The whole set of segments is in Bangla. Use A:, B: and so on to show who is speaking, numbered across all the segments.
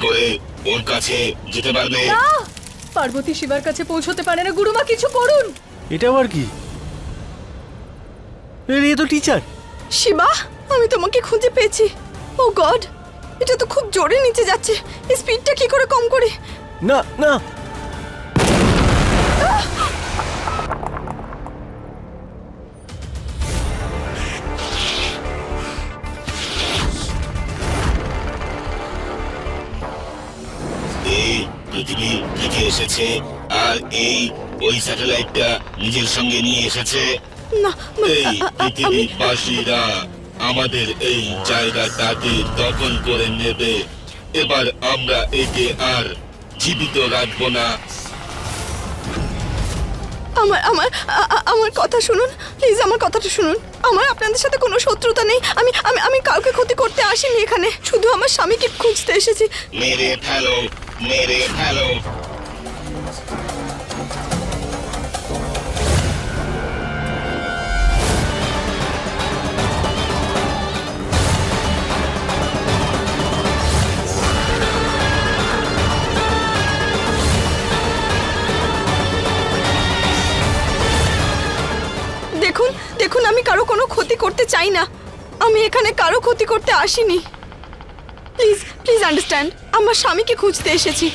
A: করে ওর কাছে যেতে পারবে?
B: না, পার্বতী শিবার কাছে পৌঁছতে পারে না। গুরুমা কিছু করুন।
C: এটা আবার কি? এ তো টিচার।
D: শিবা, আমি তোমাকে খুঁজে পেয়েছি। ও গড, এটা তো খুব জোরে নিচে যাচ্ছে। এই স্পিডটা কি করে কম করি?
C: না না,
A: এই পৃথিবী থেকে এসেছে আর এই ওই স্যাটেলাইটটা নিজের সঙ্গে নিয়ে এসেছে।
D: না,
A: এই পৃথিবীবাসীরা আমাদের এই জায়গাটাকে দখল করে নেবে। এবার আমরা একে আর জীবিত রাখবো না।
D: আমার আমার আমার কথা শুনুন প্লিজ, আমার কথাটা শুনুন। আমার আপনাদের সাথে কোনো শত্রুতা নেই। আমি আমি আমি কাউকে ক্ষতি করতে আসিনি এখানে, শুধু আমার স্বামীকে খুঁজতে এসেছি।
A: মেরে ফেলো, মেরে ফেলো।
D: দেখুন দেখুন, আমি কারো কোনো ক্ষতি করতে চাই না। আমি এখানে কারো ক্ষতি করতে আসিনি। প্লিজ প্লিজ আন্ডারস্ট্যান্ড, আমার স্বামীকে খুঁজতে এসেছি।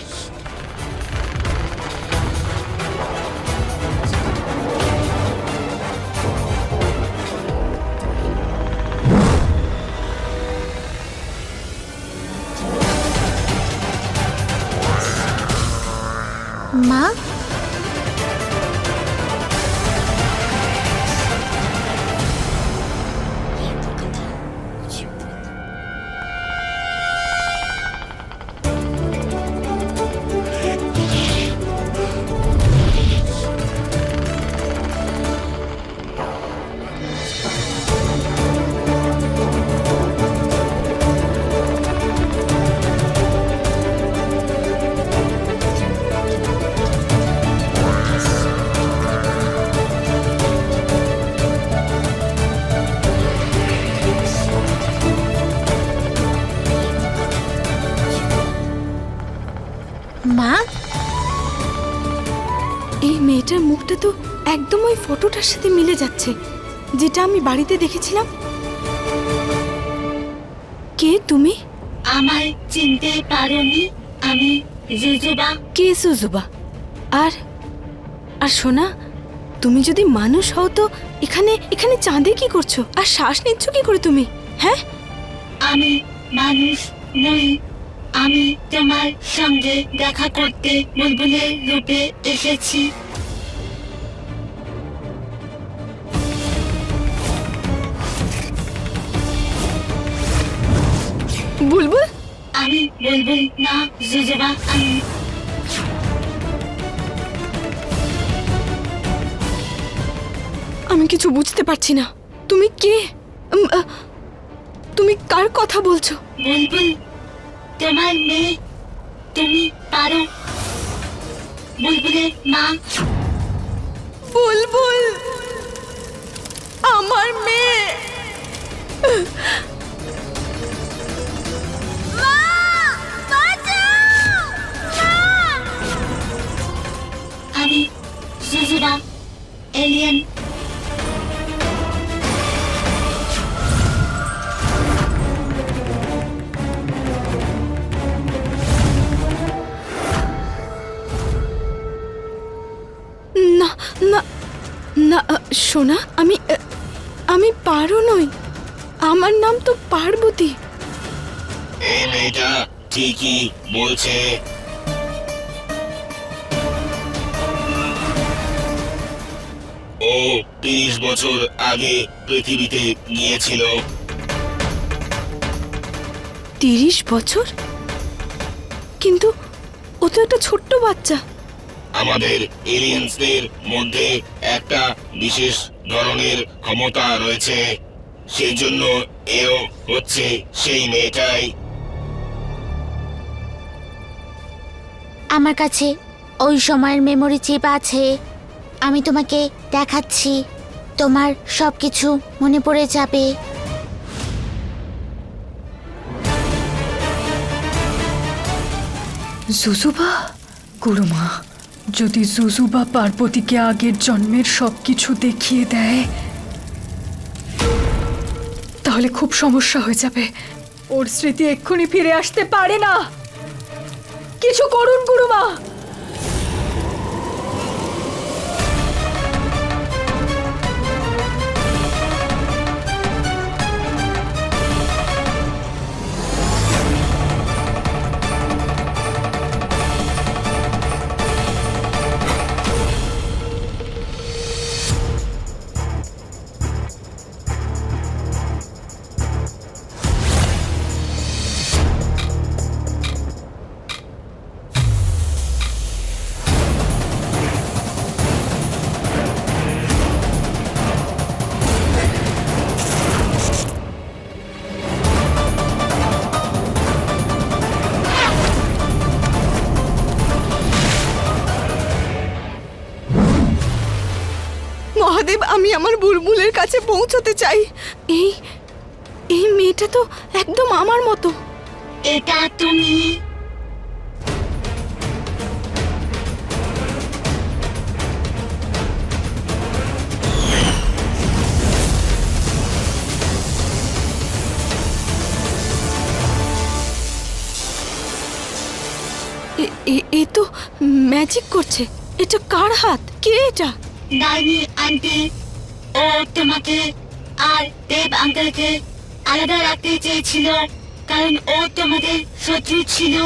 E: মা, মা,
D: এই মেয়েটার মুখটা তো একদম ওই ফটোটার সাথে মিলে যাচ্ছে, যেটা আমি বাড়িতে দেখেছিলাম। কে তুমি?
E: আমায় চিনতে পারোনি? আমি জুজুবা।
D: কে সুজুবা? আর আর সোনা, তুমি যদি মানুষ হও তো এখানে এখানে চাঁদে কি করছো? আর শ্বাস নিচ্ছ কি করে তুমি? হ্যাঁ,
E: আমি মানুষ নই। আমি তোমার সঙ্গে দেখা করতে বুলবুলের রূপে এসেছি।
D: বুলবুল?
E: আমি বুলবুল না জুজুবা।
D: আমি কিছু বুঝতে পারছি না। তুমি কে? তুমি কার কথা বলছো?
E: বুলবুল তোমার মেয়ে। তুমি পারো বুলবুলের মা।
D: বুলবুল আমার মেয়ে।
E: আমি জুজুবা, এলিয়েন।
D: না না না, সোনা, আমি আমি পারো নই। আমার নাম তো পার্বতী।
A: এই মেয়েটা ঠিকই বলছে। ও 30 বছর আগে পৃথিবীতে গিয়েছিল।
D: 30 বছর? কিন্তু ও তো একটা ছোট্ট বাচ্চা।
A: আমাদের এলিয়েন্সদের মধ্যে একটা বিশেষ ধরনের ক্ষমতা রয়েছে, সেই জন্য এও হচ্ছে সেই মেয়েটাই।
F: আমার কাছে ওই সময়ের মেমোরি চিপ আছে। আমি তোমাকে দেখাচ্ছি, তোমার সবকিছু মনে পড়ে যাবে।
B: জুজুবা? গুরুমা, যদি জুজুবা পার্বতীকে আগের জন্মের সবকিছু দেখিয়ে দেয় তাহলে খুব সমস্যা হয়ে যাবে। ওর স্মৃতি এক্ষুনি ফিরে আসতে পারে না। কিছু করুন গুরুমা।
D: মহাদেব, আমি আমার বুলবুলের কাছে পৌঁছতে চাই। এই এই মেয়েটা তো একদম আমার মতো।
E: এটা তুমি
D: এ তো ম্যাজিক করছে। এটা কার হাত? কে এটা?
E: ডাইনি আন্টি। ও তোমাকে আর দেব আঙ্কেলকে আলাদা রাখতে চেয়েছিল, কারণ ও তোমাদের শত্রু ছিল।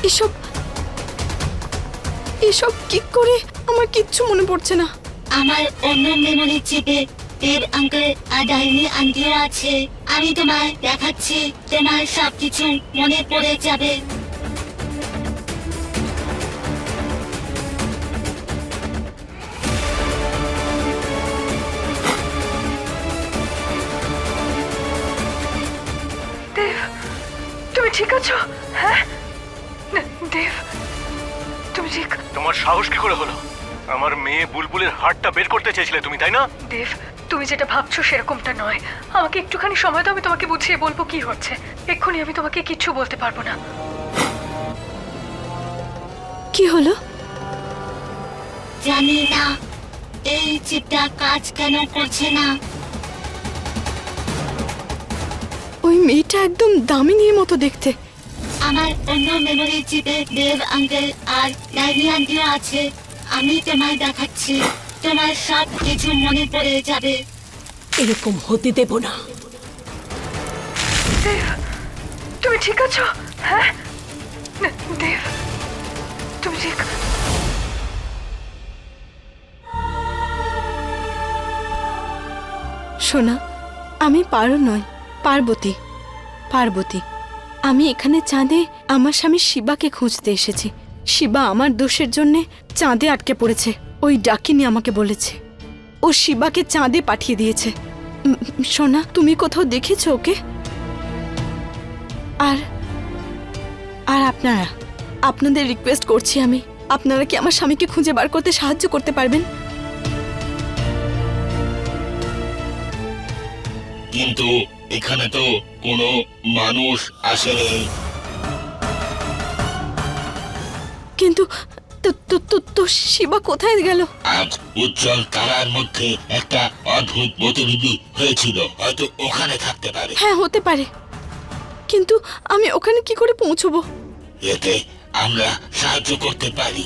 D: এসব এসব কি করে? আমার কিচ্ছু মনে পড়ছে না।
E: আমার অন্য মেমোরি চিপে দেব আঙ্কেল আর ডাইনি আন্টিও আছে। আমি তোমায় দেখাচ্ছি, তোমার সবকিছু মনে পড়ে যাবে।
B: দেব, তুমি ঠিক আছো? হ্যাঁ দেব, তুমি ঠিক?
C: তোমার সাহস কি করে হলো? আমার মেয়ে বুলবুলের হাড়টা বের করতে চেয়েছিলে তুমি, তাই না?
B: দেব, তুমি যেটা ভাবছো সেরকমটা নয়। আমাকে একটুখানি সময় দাও, আমি তোমাকে বুঝিয়ে বলবো কি হচ্ছে। এক্ষুনি আমি তোমাকে কিচ্ছু বলতে পারবো না।
D: কি হলো?
E: জানি না এই চিপটা কাজ কেন করছে না।
D: ওই মেয়েটা একদম দামিনীর মতো দেখতে।
E: আমার অন্য মেমোরি চিপে দেব আঙ্কেল আর ডাইনি আন্টিও আছে। আমি তোমায় দেখাচ্ছি, তোমার সব কিছু মনে পড়ে যাবে।
D: এরকম হতে দেব না।
B: দেব, তুমি ঠিক আছো? হ্যাঁ দেব, তুমি ঠিক?
D: সোনা, আমি পারো নয়, পার্বতী। পার্বতী, আমি এখানে চাঁদে আমার স্বামী শিবাকে খুঁজতে এসেছি। শিবা আমার দোষের জন্যে চাঁদে আটকে পড়েছে। ওই ডাকিনী আমাকে বলেছে ও শিবাকে চাঁদে পাঠিয়ে দিয়েছে। সোনা, তুমি কোথাও দেখেছো ওকে? আর আর আপনাদের রিকোয়েস্ট করছি আমি, আপনারা কি আমার স্বামীকে খুঁজে বার করতে সাহায্য করতে পারবেন?
A: কিন্তু এখানে তো কোনো মানুষ আসেনি।
D: কিন্তু তো শিবা কোথায় গেল?
A: আজ উজ্জ্বল তারার মধ্যে একটা অদ্ভুত গতিবিধি হয়েছিল, হয়তো ওখানে থাকতে পারে।
D: হ্যাঁ, হতে পারে, কিন্তু আমি ওখানে কি করে পৌঁছবো?
A: এতে আমরা সাহায্য করতে পারি।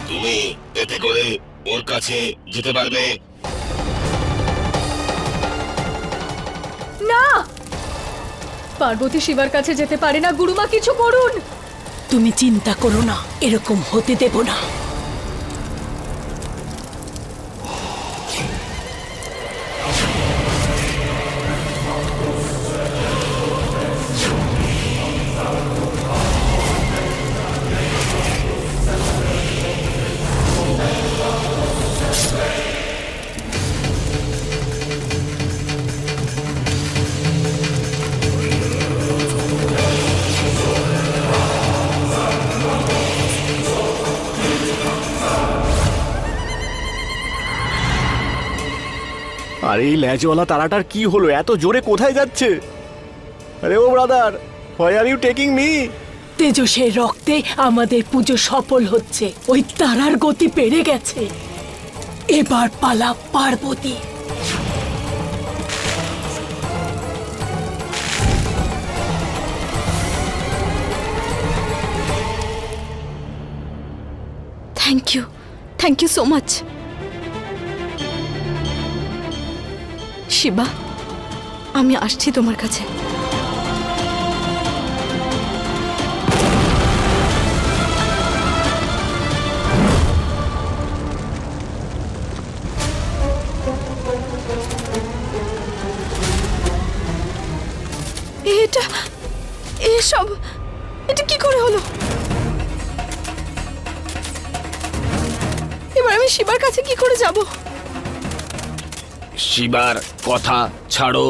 A: তুমি এতে করে ওর কাছে যেতে পারবে।
B: না, পার্বতী শিবার কাছে যেতে পারে না। গুরুমা, কিছু করুন।
G: তুমি চিন্তা করো না, এরকম হতে দেব না।
H: আরে এই ল্যাজওয়ালা তারাটার কি হলো? এত জোরে কোথায় যাচ্ছে? আরে ও brother, why are you taking me?
G: তেজসের রক্তে আমাদের পুজো সফল হচ্ছে। ওই তারার গতি বেড়ে গেছে। এবার পালা Parvati.
D: Thank you so much. Shiva, আমি আসছি তোমার কাছে। এটা কি করে হলো? এবার আমি শিবার কাছে কি করে যাব?
I: শিবার কথা ছাড়ো,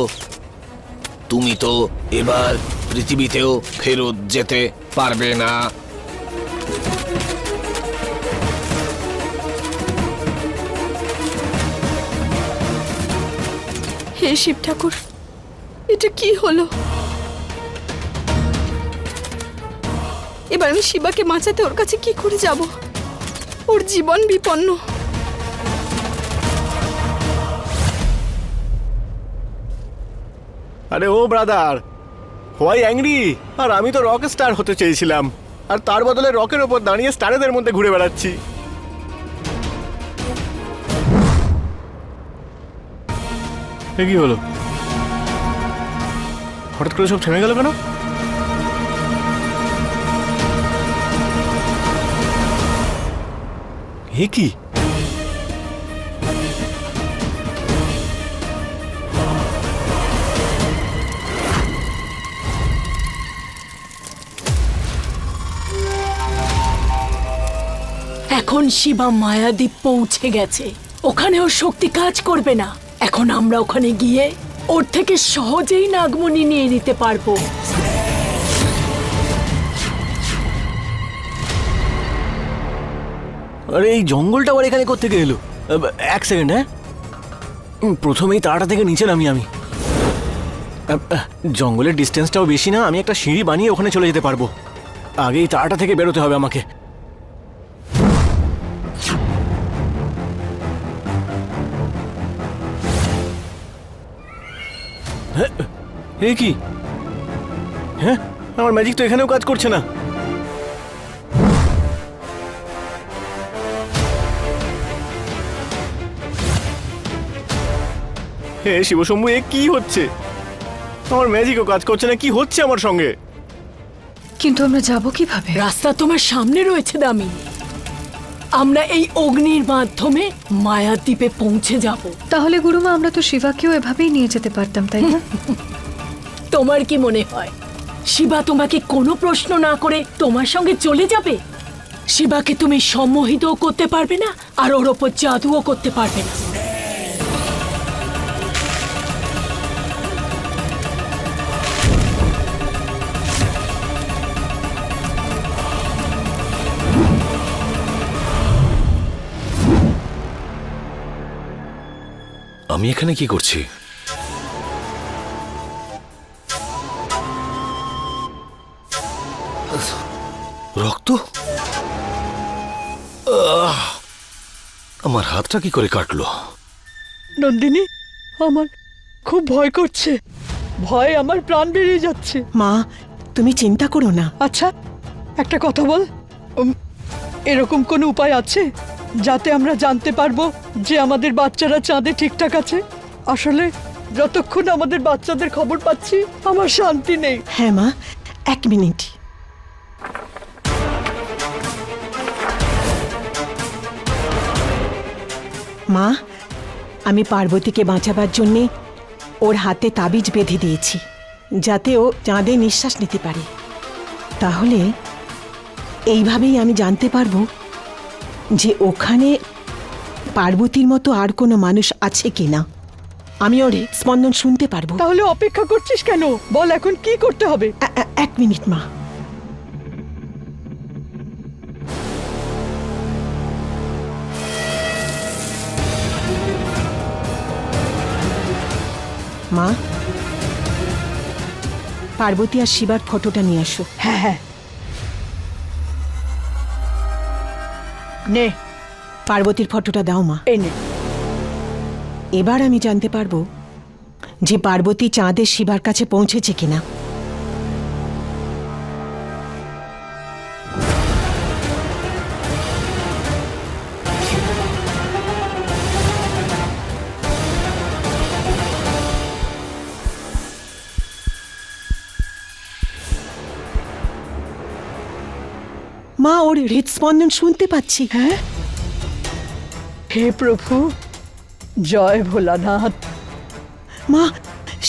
I: তুমি তো এবার পৃথিবীতেও ফেরত যেতে পারবে না।
D: হে শিব ঠাকুর, এটা কি হলো? এবার আমি শিবাকে বাঁচাতে ওর কাছে কি করে যাব? ওর জীবন বিপন্ন।
H: আরে ও ব্রাদার, হোয়াই অ্যাংরি? আর আমি তো রক স্টার হতে চেয়েছিলাম, আর তার বদলে রকের ওপর দাঁড়িয়ে স্টারেদের মধ্যে ঘুরে বেড়াচ্ছি। এ কি হলো? হঠাৎ করে সব থেমে গেল কেন? এ কি?
G: এখন শিবা মায়াদ্বীপ পৌঁছে গেছে। ওখানে ওর শক্তি কাজ করবে না। এখন আমরা ওখানে গিয়ে ওর থেকে সহজেই নাগমণি নিয়ে নিতে পারবো।
H: আরে এই জঙ্গলটা আবার এখানে কোত্থেকে এলো? এক সেকেন্ড, হ্যাঁ, প্রথমেই তারাটা থেকে নিচে নামি আমি। জঙ্গলের ডিস্টেন্সটাও বেশি না, আমি একটা সিঁড়ি বানিয়ে ওখানে চলে যেতে পারবো। আগেই তারাটা থেকে বেরোতে হবে আমাকে। এ কি? হ্যাঁ, আমার ম্যাজিক তো এখানেও কাজ করছে না। হে শিবশম্ভু, এ কি হচ্ছে? আমার ম্যাজিকও কাজ করছে না, কি হচ্ছে আমার সঙ্গে?
B: কিন্তু আমরা যাব কিভাবে?
G: রাস্তা তোমার সামনে রয়েছে দামিনী। আমরা এই অগ্নির মাধ্যমে মায়াদ্বীপে পৌঁছে যাব।
B: তাহলে গুরুমা, আমরা তো শিবাকেও এভাবেই নিয়ে যেতে পারতাম, তাই না?
G: তোমার কি মনে হয় শিবা তোমাকে কোনো প্রশ্ন না করে তোমার সঙ্গে চলে যাবে? শিবাকে তুমি সম্মোহিতও করতে পারবে না, আর ওর ওপর জাদুও করতে পারবে না।
I: আমি এখানে কি করছি? রক্ত? আমার হাতটা কি করে কাটলো?
J: নন্দিনী, আমার খুব ভয় করছে। ভয় আমার প্রাণ বেরিয়ে যাচ্ছে।
G: মা, তুমি চিন্তা করো না।
J: আচ্ছা, একটা কথা বল, এরকম কোনো উপায় আছে যাতে আমরা জানতে পারবো যে আমাদের বাচ্চারা চাঁদে ঠিকঠাক আছে? আসলে যতক্ষণ আমাদের বাচ্চাদের খবর পাচ্ছি আমার শান্তি নেই।
G: হ্যাঁ মা, এক মিনিট। মা, আমি পার্বতীকে বাঁচাবার জন্যে ওর হাতে তাবিজ বেঁধে দিয়েছি, যাতে ও চাঁদে নিঃশ্বাস নিতে পারে। তাহলে এইভাবেই আমি জানতে পারবো যে ওখানে পার্বতীর মতো আর কোনো মানুষ আছে কিনা। আমি ওর স্পন্দন শুনতে পারবো।
J: তাহলে অপেক্ষা করছিস কেন? বল এখন কি করতে হবে?
G: এক মিনিট মা। মা, পার্বতী আর শিবার ফটোটা নিয়ে আসো।
J: হ্যাঁ হ্যাঁ, নে
G: পার্বতীর ফটোটা দাও মা।
J: এই নে।
G: এবার আমি জানতে পারবো যে পার্বতী চাঁদের শিবার কাছে পৌঁছেছে কিনা। মা, ওর হৃদস্পন্দন শুনতে পাচ্ছি।
J: হ্যাঁ, হে প্রভু, জয় ভোলানাথ।
G: মা,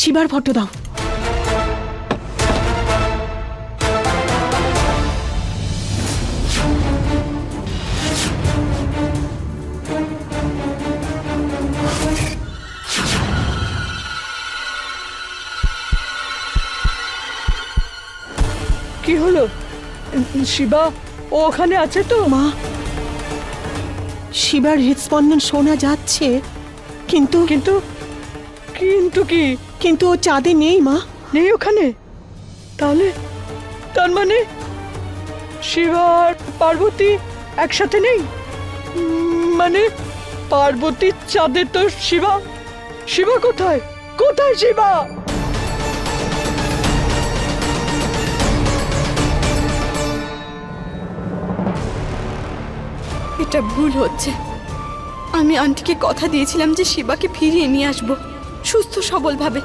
G: শিবার ফটো দাও।
J: কি হলো শিবা, ও ওখানে আছে তো?
G: মা, শিবার হৃদস্পন্দন শোনা যাচ্ছে, কিন্তু
J: কিন্তু কিন্তু কি?
G: কিন্তু ও চাঁদে নেই মা।
J: নেই ওখানে? তাহলে তার মানে শিবা আর পার্বতী একসাথে নেই? মানে পার্বতী চাঁদে, তো শিবা, শিবা কোথায়? কোথায় শিবা?
D: এটা ভুল হচ্ছে। আমি আন্টিকে কথা দিয়েছিলাম যে শিবাকে ফিরিয়ে নিয়ে আসব সুস্থ সবলভাবে,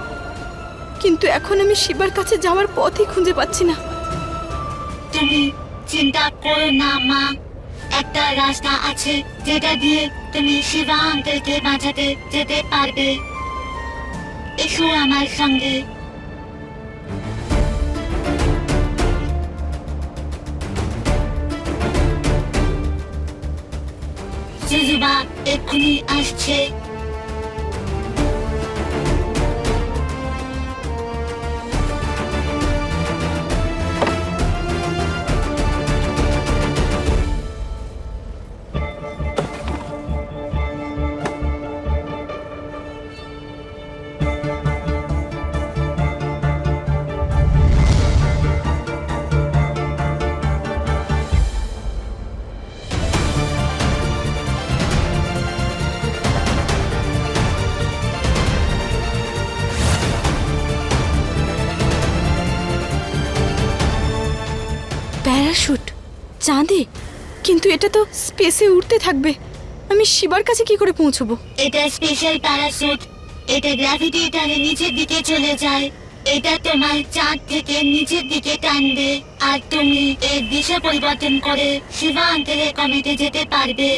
D: কিন্তু এখন আমি শিবার কাছে যাওয়ার পথই খুঁজে পাচ্ছি না।
E: তুমি চিন্তা করো না মা, একটা রাস্তা আছে যেটা দিয়ে তুমি শিবা আঙ্কেলকে বাঁচাতে যেতে পারবে। এসো আমার সঙ্গে। জুজুবা এক্ষুনি আসছে।
D: প্যারাশুট চাঁদে, কিন্তু এটা তো স্পেসে উড়তে থাকবে। আমি শিবার কাছে কি করে পৌঁছবো?
E: এটা স্পেশাল প্যারাসুট, এটা গ্র্যাভিটি টানে নিচের দিকে চলে যায়। এটা তোমার চাঁদ থেকে নিচের দিকে টানবে, আর তুমি এর দিশা পরিবর্তন করে শিবা আঙ্কেলের কমেটে যেতে পারবে।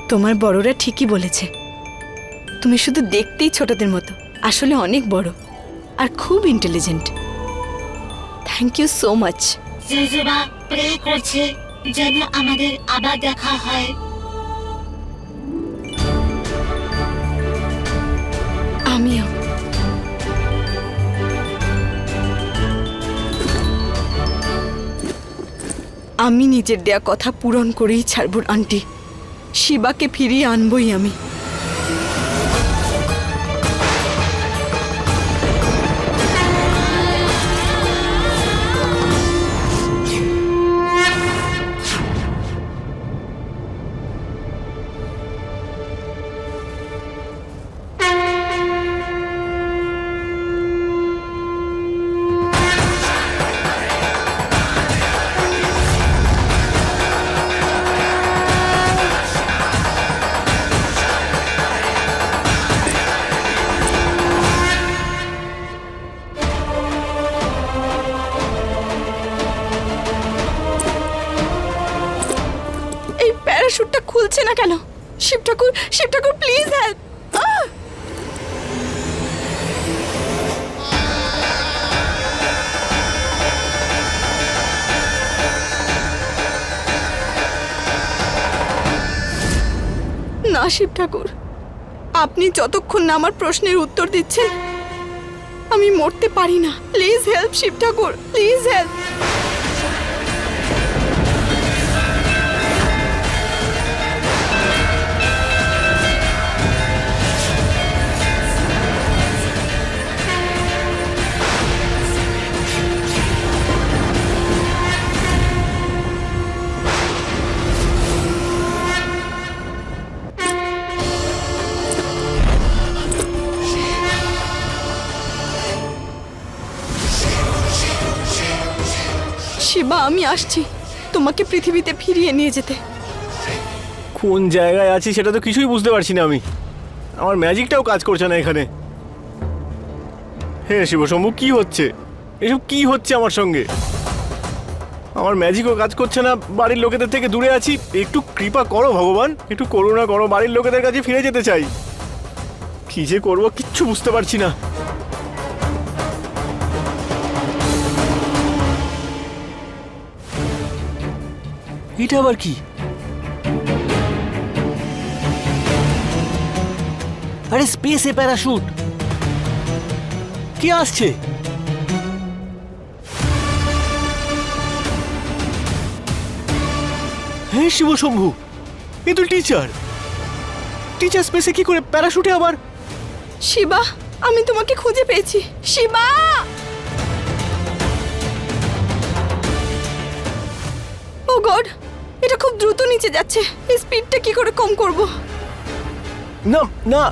D: তোমার বড়রা ঠিকই বলেছে, তুমি শুধু দেখতেই ছোটদের মতো, আসলে অনেক বড় আর খুব intelligent. Thank you so much.
E: জুজুবা প্রে করছে যেন আমাদের আবার দেখা হয়।
D: আমিও। আমি নিজের দেয়া কথা পূরণ করেই ছাড়ব আন্টি। শিবাকে ফিরিয়ে আনবই আমি। প্যারাশুটটা খুলছে না কেন? শিব ঠাকুর, শিব ঠাকুর, প্লিজ হেল্প। না শিব ঠাকুর, আপনি যতক্ষণ না আমার প্রশ্নের উত্তর দিচ্ছেন আমি মরতে পারি না। প্লিজ হেল্প শিব ঠাকুর, প্লিজ হেল্প। আসছি তোমাকে পৃথিবীতে ফিরিয়ে নিয়ে যেতে।
H: কোন জায়গায় আছি সেটা তো কিছুই বুঝতে পারছি না আমি। আমার ম্যাজিকটাও কাজ করছে না এখানে। হে শিবশম্ভু, কি হচ্ছে এসব? কি হচ্ছে আমার সঙ্গে? আমার ম্যাজিকও কাজ করছে না, বাড়ির লোকেদের থেকে দূরে আছি। একটু কৃপা করো ভগবান, একটু করুণা করো, বাড়ির লোকেদের কাছে ফিরে যেতে চাই। কি যে করবো কিচ্ছু বুঝতে পারছি না। এটা আবার কি? আরে স্পেসে প্যারাশুট! কি আসছে? হ্যাঁ শিবশম্ভু, এ তো টিচার। টিচার স্পেসে কি করে, প্যারাশুটে আবার?
D: শিবা, আমি তোমাকে খুঁজে পেয়েছি। শিবা! ও গড, এটা খুব দ্রুত নিচে যাচ্ছে। এই স্পিডটা কি করে কম করব?
H: না না,